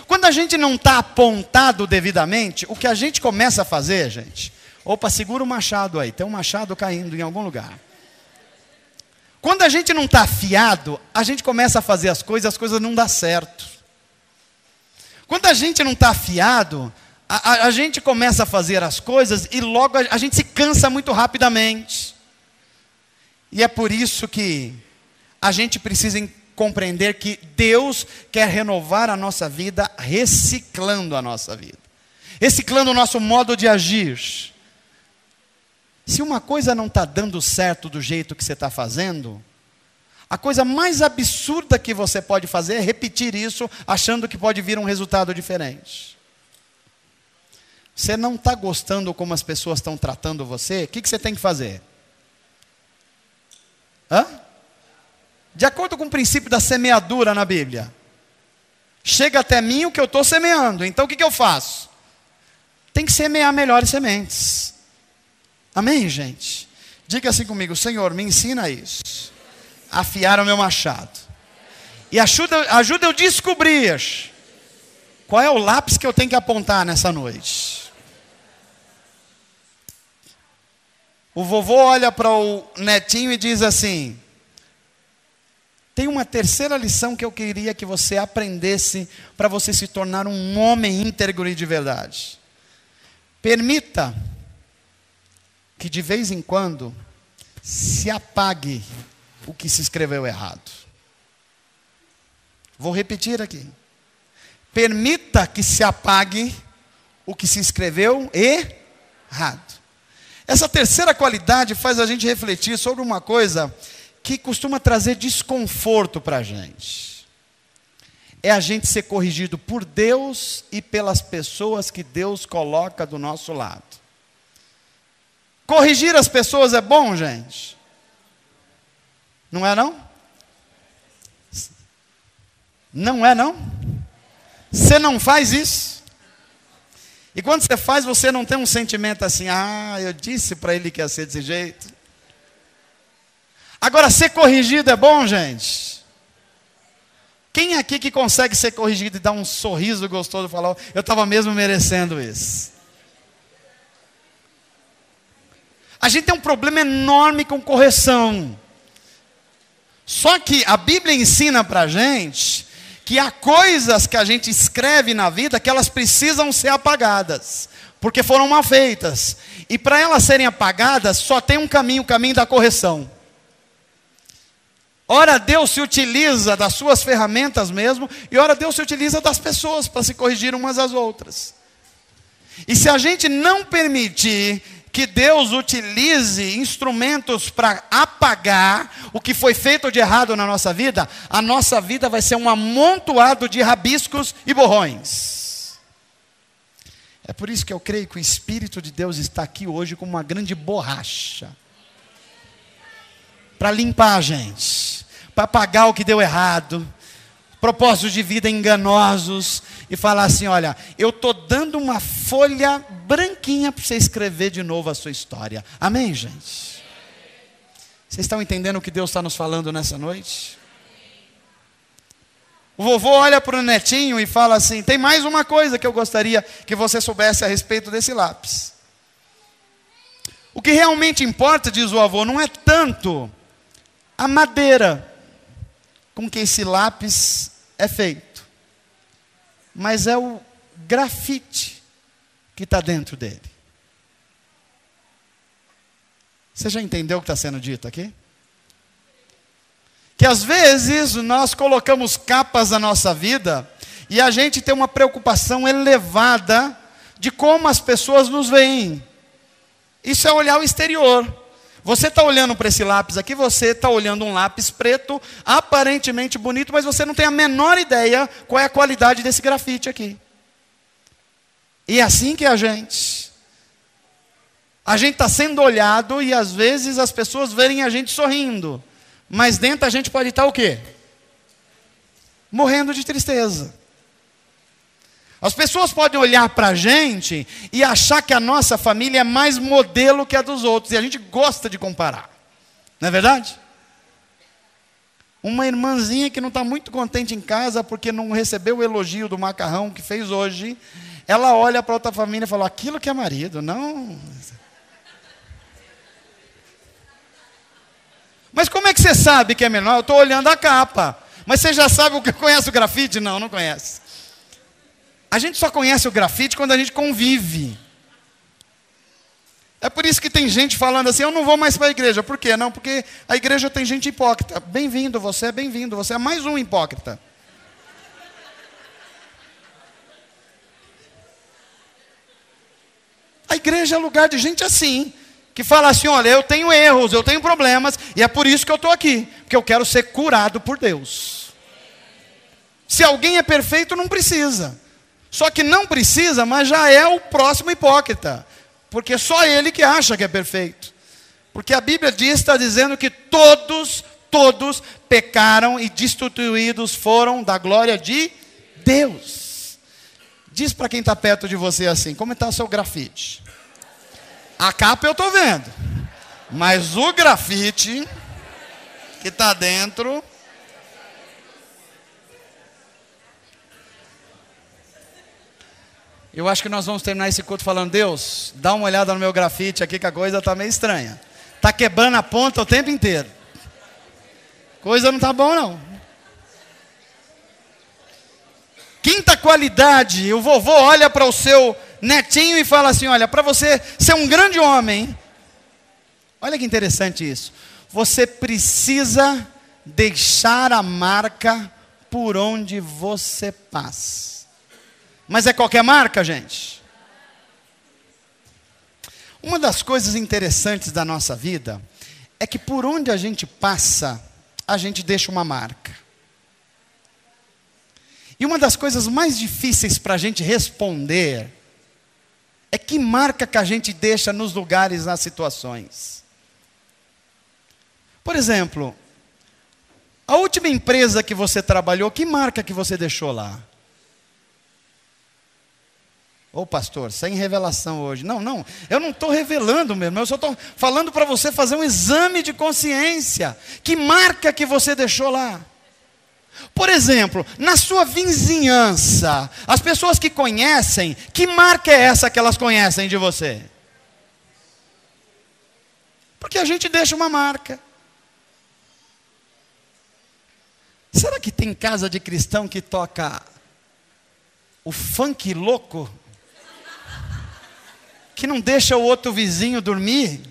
Speaker 1: Quando a gente não está apontado devidamente, o que a gente começa a fazer, gente? Opa, segura o machado aí, tem um machado caindo em algum lugar. Quando a gente não está afiado, a gente começa a fazer as coisas não dão certo. Quando a gente não está afiado, a gente começa a fazer as coisas e logo a gente se cansa muito rapidamente. E é por isso que a gente precisa compreender que Deus quer renovar a nossa vida, reciclando a nossa vida. Reciclando o nosso modo de agir. Se uma coisa não está dando certo do jeito que você está fazendo, a coisa mais absurda que você pode fazer é repetir isso, achando que pode vir um resultado diferente. Você não está gostando como as pessoas estão tratando você, o que você tem que fazer? De acordo com o princípio da semeadura na Bíblia, chega até mim o que eu estou semeando, então o que eu faço? Tem que semear melhores sementes. Amém, gente? Diga assim comigo: Senhor, me ensina isso, afiar o meu machado, e ajuda eu descobrir qual é o lápis que eu tenho que apontar nessa noite. O vovô olha para o netinho e diz assim: tem uma terceira lição que eu queria que você aprendesse para você se tornar um homem íntegro e de verdade. Permita que de vez em quando se apague o que se escreveu errado. Vou repetir aqui. Permita que se apague o que se escreveu errado. Essa terceira qualidade faz a gente refletir sobre uma coisa que costuma trazer desconforto para a gente. É a gente ser corrigido por Deus e pelas pessoas que Deus coloca do nosso lado. Corrigir as pessoas é bom, gente? Não é não? Não é não? Você não faz isso? E quando você faz, você não tem um sentimento assim: ah, eu disse para ele que ia ser desse jeito. Agora, ser corrigido é bom, gente? Quem aqui que consegue ser corrigido e dar um sorriso gostoso e falar: eu estava mesmo merecendo isso? A gente tem um problema enorme com correção. Só que a Bíblia ensina para a gente que há coisas que a gente escreve na vida que elas precisam ser apagadas, porque foram mal feitas. E para elas serem apagadas, só tem um caminho, o caminho da correção. Ora Deus se utiliza das suas ferramentas mesmo, e ora Deus se utiliza das pessoas para se corrigir umas às outras. E se a gente não permitir que Deus utilize instrumentos para apagar o que foi feito de errado na nossa vida, a nossa vida vai ser um amontoado de rabiscos e borrões. É por isso que eu creio que o Espírito de Deus está aqui hoje como uma grande borracha, para limpar a gente, para apagar o que deu errado, propósitos de vida enganosos, e falar assim: olha, eu estou dando uma folha branquinha para você escrever de novo a sua história. Amém, gente? Vocês estão entendendo o que Deus está nos falando nessa noite? O vovô olha para o netinho e fala assim: tem mais uma coisa que eu gostaria que você soubesse a respeito desse lápis. O que realmente importa, diz o avô, não é tanto a madeira com que esse lápis é feito, mas é o grafite que está dentro dele. Você já entendeu o que está sendo dito aqui? Que às vezes nós colocamos capas na nossa vida e a gente tem uma preocupação elevada de como as pessoas nos veem. Isso é olhar o exterior. Você está olhando para esse lápis aqui, você está olhando um lápis preto, aparentemente bonito, mas você não tem a menor ideia qual é a qualidade desse grafite aqui. E é assim que a gente está sendo olhado e às vezes as pessoas verem a gente sorrindo, mas dentro a gente pode estar o quê? morrendo de tristeza. As pessoas podem olhar para a gente e achar que a nossa família é mais modelo que a dos outros, e a gente gosta de comparar, não é verdade? Uma irmãzinha que não está muito contente em casa porque não recebeu o elogio do macarrão que fez hoje, ela olha para outra família e fala, aquilo que é marido, não. Mas como é que você sabe que é menor? Eu estou olhando a capa. Mas você já sabe o que conhece o grafite? Não, não conhece. A gente só conhece o grafite quando a gente convive. É por isso que tem gente falando assim, eu não vou mais para a igreja. Por quê? Não, porque a igreja tem gente hipócrita. Bem-vindo, você é mais um hipócrita. A igreja é lugar de gente assim, que fala assim, olha, eu tenho erros, eu tenho problemas, e é por isso que eu estou aqui, porque eu quero ser curado por Deus. Se alguém é perfeito, não precisa. Só que não precisa, mas já é o próximo hipócrita, porque só ele que acha que é perfeito. Porque a Bíblia está dizendo que todos pecaram e destituídos foram da glória de Deus. Diz para quem está perto de você assim, como está o seu grafite? A capa eu estou vendo, mas o grafite que está dentro... Eu acho que nós vamos terminar esse culto falando, Deus, dá uma olhada no meu grafite aqui que a coisa está meio estranha. Está quebrando a ponta o tempo inteiro. Coisa não está bom não. Quinta qualidade, o vovô olha para o seu netinho e fala assim, olha, para você ser um grande homem, olha que interessante isso, você precisa deixar a marca por onde você passa. Mas é qualquer marca, gente? Uma das coisas interessantes da nossa vida é que por onde a gente passa, a gente deixa uma marca. E uma das coisas mais difíceis para a gente responder é que marca que a gente deixa nos lugares, nas situações. Por exemplo, a última empresa que você trabalhou, que marca que você deixou lá? Ô pastor, sem revelação hoje. Não, eu não estou revelando mesmo, eu só estou falando para você fazer um exame de consciência. Que marca que você deixou lá? Por exemplo, na sua vizinhança, as pessoas que conhecem, que marca é essa que elas conhecem de você? Porque a gente deixa uma marca. Será que tem casa de cristão que toca o funk louco? Que não deixa o outro vizinho dormir?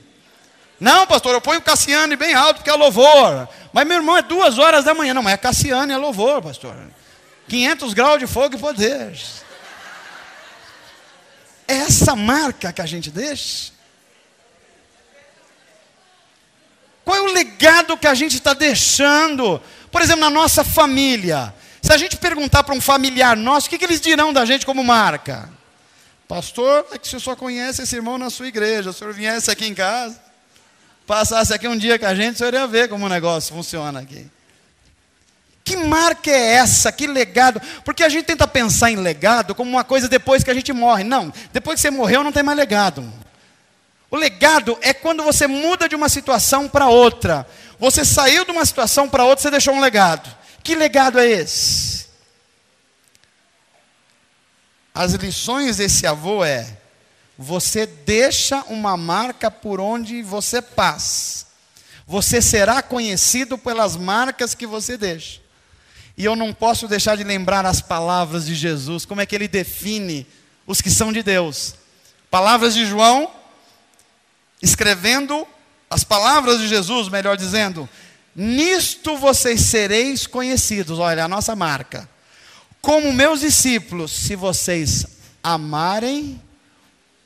Speaker 1: Não, pastor, eu ponho o Cassiane bem alto porque é louvor. Mas meu irmão, é 2 horas da manhã. Não, mas é Cassiane, é louvor, pastor. 500 graus de fogo e poder. É essa marca que a gente deixa? Qual é o legado que a gente está deixando? Por exemplo, na nossa família. Se a gente perguntar para um familiar nosso, o que eles dirão da gente como marca? Pastor, é que o senhor só conhece esse irmão na sua igreja. O senhor viesse aqui em casa, passasse aqui um dia com a gente, o senhor ia ver como o negócio funciona aqui. Que marca é essa? Que legado? Porque a gente tenta pensar em legado como uma coisa depois que a gente morre. Não, depois que você morreu não tem mais legado. O legado é quando você muda de uma situação para outra. Você saiu de uma situação para outra, você deixou um legado. Que legado é esse? As lições desse avô é: você deixa uma marca por onde você passa. Você será conhecido pelas marcas que você deixa. E eu não posso deixar de lembrar as palavras de Jesus, como é que ele define os que são de Deus. Palavras de João, escrevendo as palavras de Jesus, melhor dizendo: nisto vocês sereis conhecidos, olha a nossa marca, como meus discípulos, se vocês amarem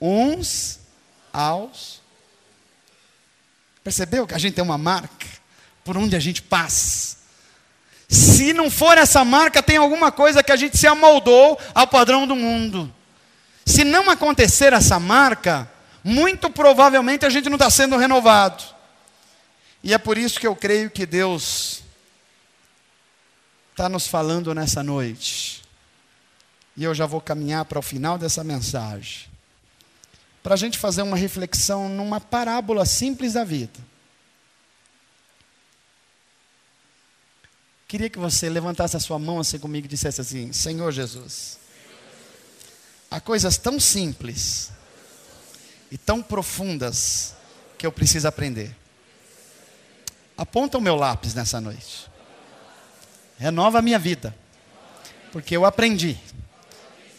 Speaker 1: uns aos... Percebeu que a gente tem uma marca por onde a gente passa? Se não for essa marca, tem alguma coisa que a gente se amoldou ao padrão do mundo. Se não acontecer essa marca, muito provavelmente a gente não está sendo renovado. E é por isso que eu creio que Deus está nos falando nessa noite. E eu já vou caminhar para o final dessa mensagem, para a gente fazer uma reflexão numa parábola simples da vida. Queria que você levantasse a sua mão assim comigo e dissesse assim: Senhor Jesus, há coisas tão simples e tão profundas que eu preciso aprender. Aponta o meu lápis nessa noite. Renova a minha vida. Porque eu aprendi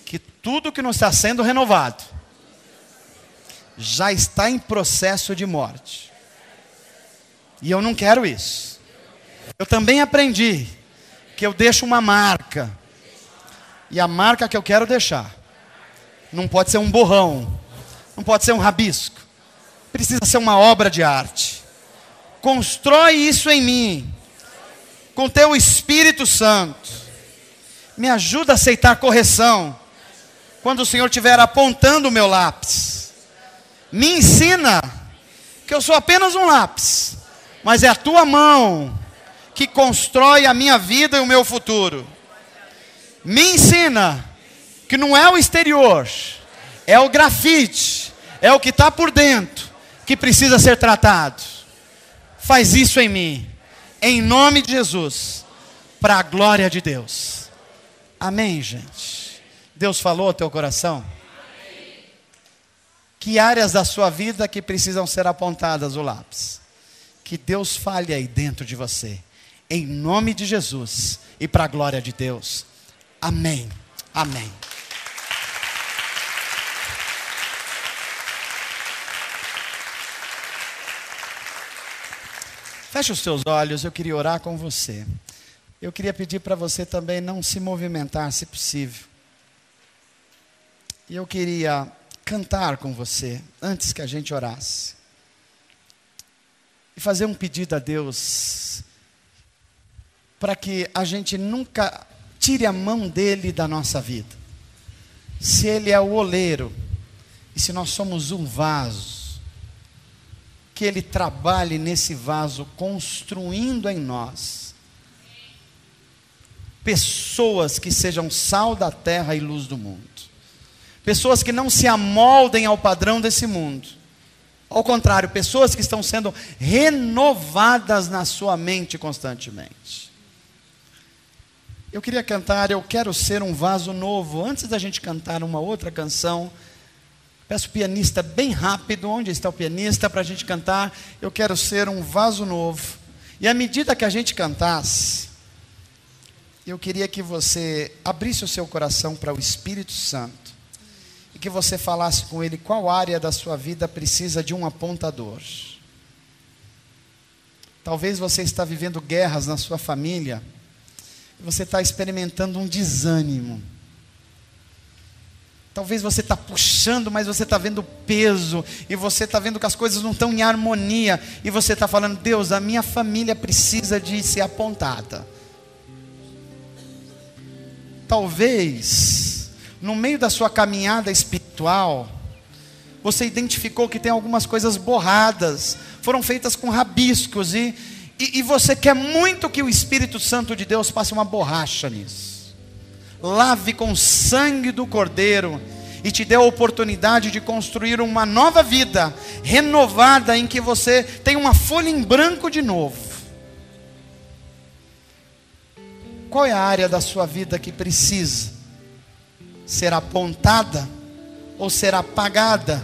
Speaker 1: que tudo que não está sendo renovado já está em processo de morte. E eu não quero isso. Eu também aprendi que eu deixo uma marca. E a marca que eu quero deixar não pode ser um borrão, não pode ser um rabisco. Precisa ser uma obra de arte. Constrói isso em mim, com teu Espírito Santo. Me ajuda a aceitar correção, quando o Senhor estiver apontando o meu lápis. Me ensina que eu sou apenas um lápis, mas é a tua mão que constrói a minha vida e o meu futuro. Me ensina que não é o exterior, é o grafite, é o que está por dentro, que precisa ser tratado. Faz isso em mim, em nome de Jesus, para a glória de Deus. Amém, gente? Deus falou ao teu coração? Amém. Que áreas da sua vida que precisam ser apontadas o lápis? Que Deus fale aí dentro de você, em nome de Jesus e para a glória de Deus. Amém. Amém. Feche os seus olhos, eu queria orar com você. Eu queria pedir para você também não se movimentar, se possível. E eu queria cantar com você, antes que a gente orasse. E fazer um pedido a Deus, para que a gente nunca tire a mão dele da nossa vida. Se ele é o oleiro, e se nós somos um vaso, que ele trabalhe nesse vaso, construindo em nós pessoas que sejam sal da terra e luz do mundo. Pessoas que não se amoldem ao padrão desse mundo. Ao contrário, pessoas que estão sendo renovadas na sua mente constantemente. Eu queria cantar Eu Quero Ser um Vaso Novo. Antes da gente cantar uma outra canção, peço o pianista bem rápido, onde está o pianista, para a gente cantar Eu Quero Ser um Vaso Novo. E à medida que a gente cantasse, eu queria que você abrisse o seu coração para o Espírito Santo, e que você falasse com ele qual área da sua vida precisa de um apontador. Talvez você está vivendo guerras na sua família, você está experimentando um desânimo. Talvez você está puxando, mas você está vendo peso, e você está vendo que as coisas não estão em harmonia, e você está falando: Deus, a minha família precisa de ser apontada. Talvez, no meio da sua caminhada espiritual, você identificou que tem algumas coisas borradas, foram feitas com rabiscos, e você quer muito que o Espírito Santo de Deus passe uma borracha nisso. Lave com o sangue do Cordeiro e te dê a oportunidade de construir uma nova vida, renovada, em que você tem uma folha em branco de novo. Qual é a área da sua vida que precisa ser apontada ou ser apagada,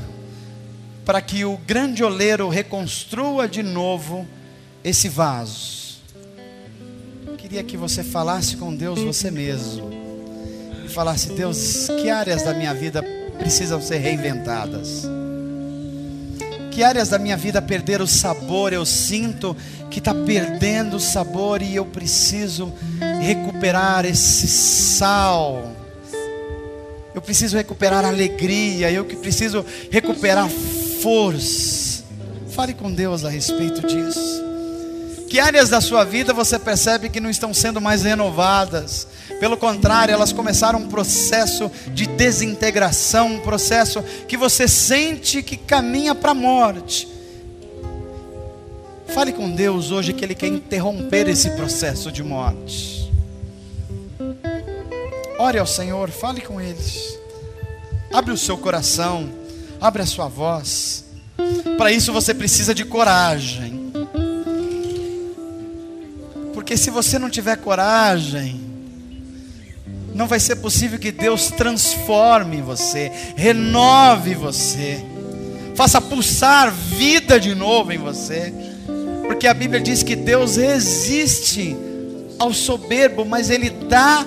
Speaker 1: para que o grande oleiro reconstrua de novo esse vaso? Queria que você falasse com Deus, você mesmo, e falasse: Deus, que áreas da minha vida precisam ser reinventadas? Que áreas da minha vida perderam o sabor? Eu sinto que está perdendo o sabor, e eu preciso recuperar esse sal. Eu preciso recuperar a alegria, eu que preciso recuperar força. Fale com Deus a respeito disso. Que áreas da sua vida você percebe que não estão sendo mais renovadas? Pelo contrário, elas começaram um processo de desintegração, um processo que você sente que caminha para a morte. Fale com Deus hoje que Ele quer interromper esse processo de morte. Ore ao Senhor, fale com eles. Abre o seu coração, abre a sua voz. Para isso você precisa de coragem. Porque se você não tiver coragem, não vai ser possível que Deus transforme você, renove você, faça pulsar vida de novo em você. Porque a Bíblia diz que Deus resiste ao soberbo, mas Ele dá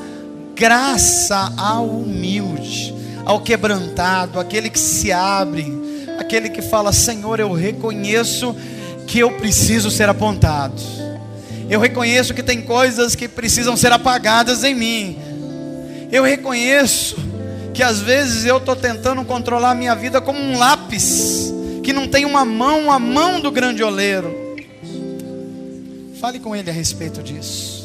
Speaker 1: graça ao humilde, ao quebrantado, aquele que se abre, aquele que fala: Senhor, eu reconheço que eu preciso ser apontado, eu reconheço que tem coisas que precisam ser apagadas em mim, eu reconheço que às vezes eu estou tentando controlar a minha vida como um lápis, que não tem a mão do grande oleiro. Fale com Ele a respeito disso.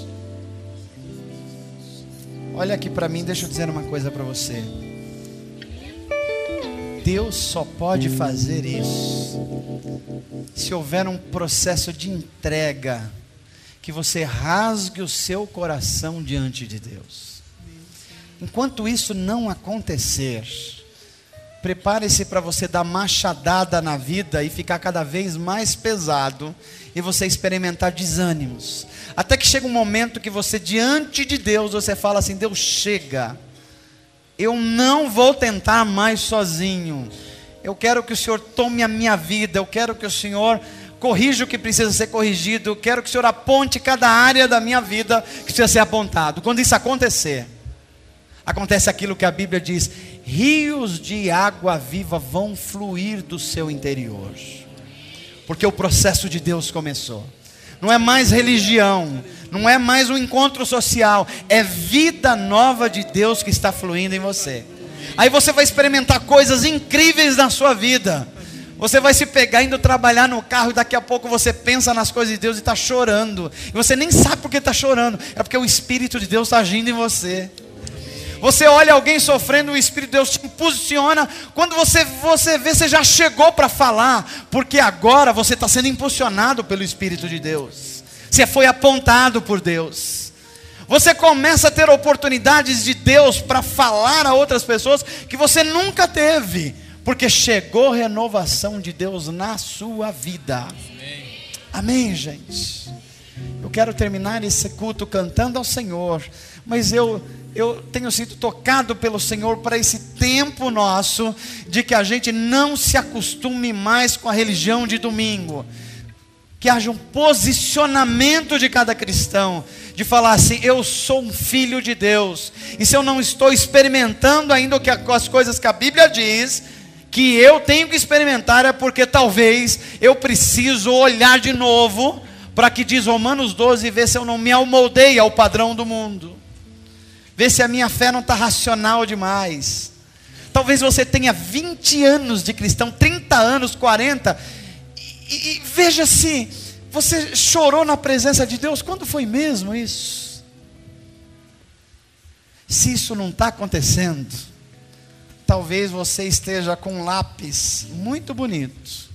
Speaker 1: Olha aqui para mim, deixa eu dizer uma coisa para você. Deus só pode fazer isso se houver um processo de entrega, que você rasgue o seu coração diante de Deus. Enquanto isso não acontecer, prepare-se para você dar machadada na vida e ficar cada vez mais pesado, e você experimentar desânimos, até que chega um momento que você, diante de Deus, você fala assim: Deus, chega, eu não vou tentar mais sozinho, eu quero que o Senhor tome a minha vida, eu quero que o Senhor corrija o que precisa ser corrigido, eu quero que o Senhor aponte cada área da minha vida que precisa ser apontado. Quando isso acontecer, acontece aquilo que a Bíblia diz: rios de água viva vão fluir do seu interior, porque o processo de Deus começou. Não é mais religião, não é mais um encontro social, é vida nova de Deus que está fluindo em você. Aí você vai experimentar coisas incríveis na sua vida. Você vai se pegar indo trabalhar no carro, e daqui a pouco você pensa nas coisas de Deus e está chorando, e você nem sabe por que está chorando, é porque o Espírito de Deus está agindo em você. Você olha alguém sofrendo, o Espírito de Deus te impulsiona. Quando você vê, você já chegou para falar, porque agora você está sendo impulsionado pelo Espírito de Deus. Você foi apontado por Deus. Você começa a ter oportunidades de Deus para falar a outras pessoas que você nunca teve, porque chegou renovação de Deus na sua vida. Amém, gente? Eu quero terminar esse culto cantando ao Senhor, mas eu tenho sido tocado pelo Senhor para esse tempo nosso, de que a gente não se acostume mais com a religião de domingo, que haja um posicionamento de cada cristão, de falar assim: eu sou um filho de Deus, e se eu não estou experimentando ainda as coisas que a Bíblia diz que eu tenho que experimentar, é porque talvez eu preciso olhar de novo para que diz Romanos 12, ver se eu não me amoldei ao padrão do mundo, ver se a minha fé não está racional demais. Talvez você tenha 20 anos de cristão, 30 anos, 40, e veja se você chorou na presença de Deus. Quando foi mesmo isso? Se isso não está acontecendo, talvez você esteja com um lápis muito bonito,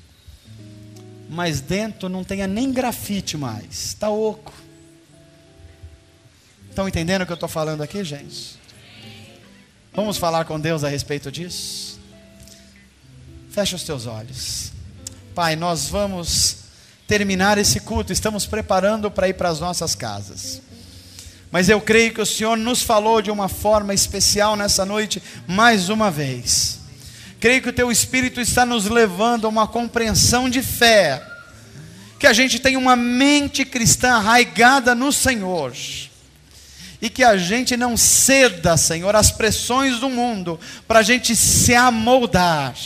Speaker 1: mas dentro não tenha nem grafite mais, está oco. Estão entendendo o que eu estou falando aqui, gente? Vamos falar com Deus a respeito disso? Fecha os teus olhos. Pai, nós vamos terminar esse culto, estamos preparando para ir para as nossas casas, mas eu creio que o Senhor nos falou de uma forma especial nessa noite, mais uma vez. Creio que o Teu Espírito está nos levando a uma compreensão de fé, que a gente tenha uma mente cristã arraigada no Senhor, e que a gente não ceda, Senhor, às pressões do mundo, para a gente se amoldar,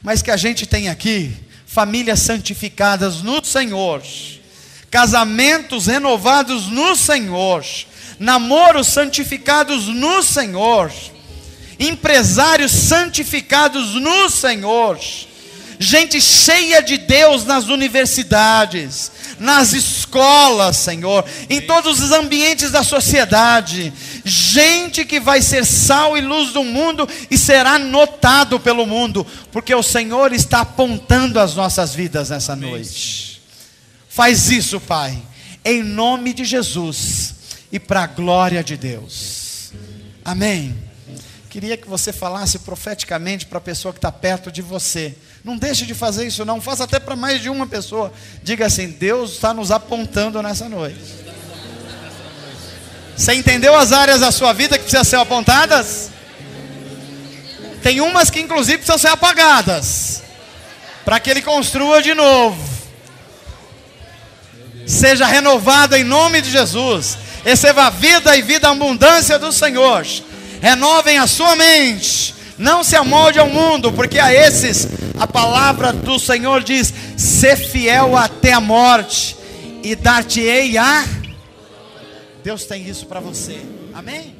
Speaker 1: mas que a gente tenha aqui famílias santificadas no Senhor, casamentos renovados no Senhor, namoros santificados no Senhor, empresários santificados no Senhor, gente cheia de Deus nas universidades, nas escolas, Senhor, em todos os ambientes da sociedade, gente que vai ser sal e luz do mundo e será notado pelo mundo, porque o Senhor está apontando as nossas vidas nessa noite. Faz isso, Pai, em nome de Jesus e para a glória de Deus. Amém. Queria que você falasse profeticamente para a pessoa que está perto de você. Não deixe de fazer isso não, faça até para mais de uma pessoa. Diga assim: Deus está nos apontando nessa noite. Você entendeu as áreas da sua vida que precisam ser apontadas? Tem umas que inclusive precisam ser apagadas, para que Ele construa de novo. Seja renovado em nome de Jesus. Receba a vida e vida abundância do Senhor. Renovem a sua mente. Não se amolde ao mundo, porque a esses a palavra do Senhor diz: ser fiel até a morte, e dar-te-ei a... Deus tem isso para você. Amém?